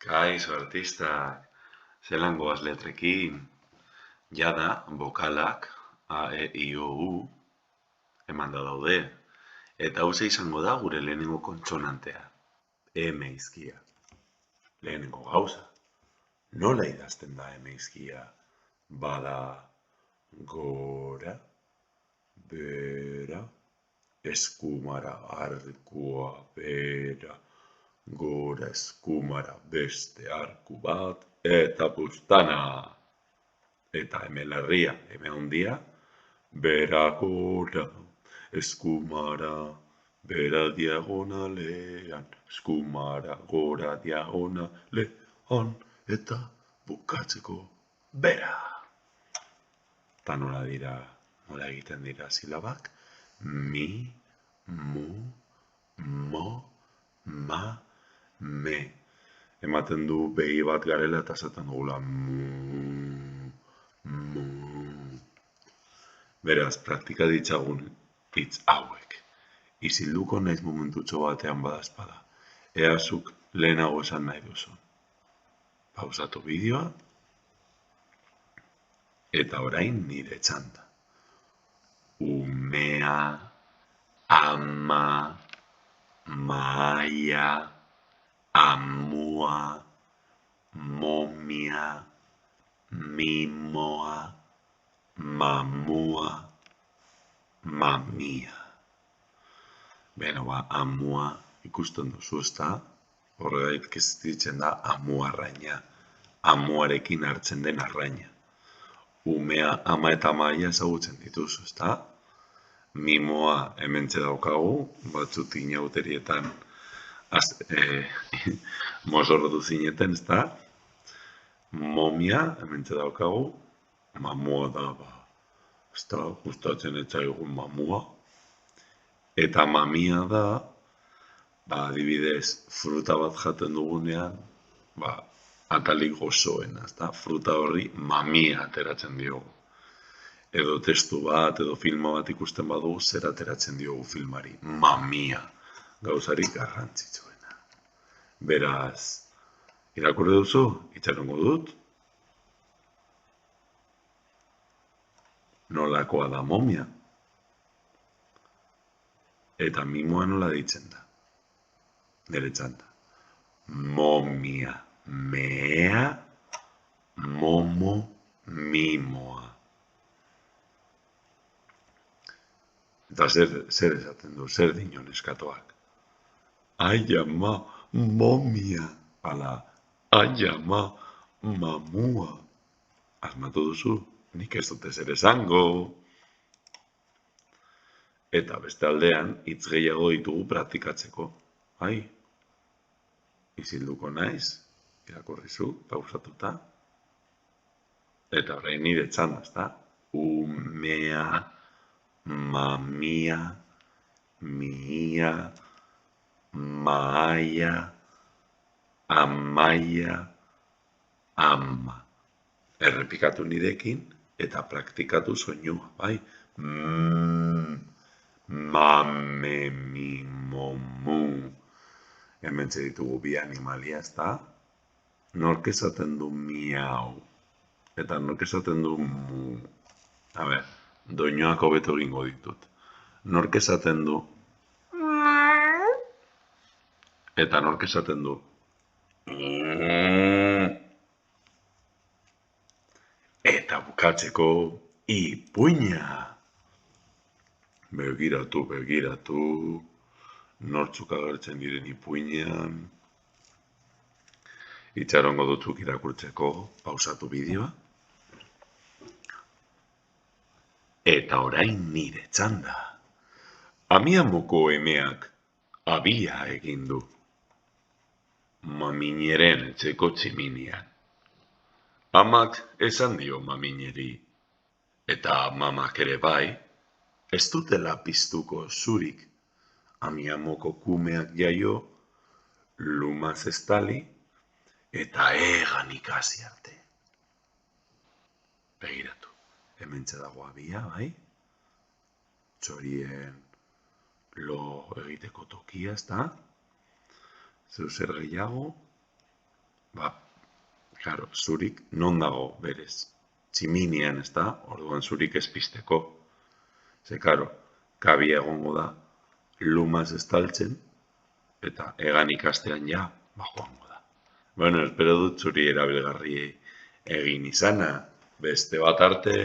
Kaixo artistak, zelan goaz letrekin, jada bokalak A, E, I, O, U emanda daude, eta hauze izango da gure lehenengo kontsonantea, emeizkia. Lehenengo gauza, nola idazten da emeizkia? Bada gora, bera, eskumara, arkua, bera, gora eskumara beste arku bat, eta buztana. Eta hemen larria, hemen handia, bera gora, eskumara, bera diagonalean, eskumara gora diagonalean, eta bukatzeko bera. Eta nola egiten dira silabak? Mi, mu, mo, ma, me. Ematen du behi bat garela eta esaten dugula mu. Beraz, praktika ditzagun hitz hauek. Isilduko naiz momentutxo batean badazpada. Ea zuk lehenago esan nahi duzu. Pausatu bideoa. Eta orain nire txanda. Umea, ama, maia, amua, momia, mimoa, mamua, mamia. Beno, amua ikusten duzu, ezta? Horregaitik ez ditzen da amuarraina. Amuarekin hartzen den arraina. Umea, ama eta maia ezagutzen dituzu, ezta? Mimoa hementxe daukagu, batzut inauterietan mozorrotu zineten, ezta? Momia hementxe daukagu, mamua da, ezta, gustatzen etzaigun mamua. Eta mamia da, adibidez, fruta bat jaten dugunean, atalik gozoena, ezta? Fruta horri mamia ateratzen diogu. Edo testu bat, edo filma bat ikusten badu, zer ateratzen diogu filmari? Mamia, gauzarik garrantzitsuena. Beraz, irakurri duzu, itxarongo dut. Nolakoa da momia? Eta mimoa nola ditzen da? Nire txanda. Momia, mea, momo, mimoa. Eta zer esaten du, zer dinon eskatoak? Ai ama, momia, ala, ai ama, mamua. Asmatu duzu, nik ez dute zer esango. Eta beste aldean, hitz gehiago ditugu praktikatzeko. Ai, isilduko naiz, irakurrizu, pausatuta. Eta orain nire txanda, ezta? Umea, mamia, mia, maia, amaia, ama. Errepikatu nirekin eta praktikatu soinua, bai? Mame, mimo, mu. Hementxe ditugu bi animalia, ezta? Nork esaten du miau, eta nork esaten du mu. A ber, doinoak hobeto egingo ditut. Nork esaten du eta nork esaten du eta bukatzeko ipuina. Begiratu, nortzuk agertzen diren ipuinean. Itxarongo dutzuk irakurtzeko, pausatu bideoa. Eta orain nire txanda. Amiamuko emeak abia egin du. Mamineren etxeko tximinian. Amak esan dio mamineri, eta mamak ere bai, ez dutela piztuko zurik. Amiamoko kumeak jaio, lumaz estali, eta egan ikasi arte. Begiratu, hementxe dago abia, bai? Txorien lo egiteko tokia, ezta? Zeu zer gehiago? ba, claro, zurik non dago berez? Tximinian, ez da? Orduan zurik ez pizteko. Ze, claro, kabia egongo da lumaz estaltzen, eta egan ikastean ja, ba, joango da. Bueno, espero dut zuri erabilgarri egin izana. Beste bat arte...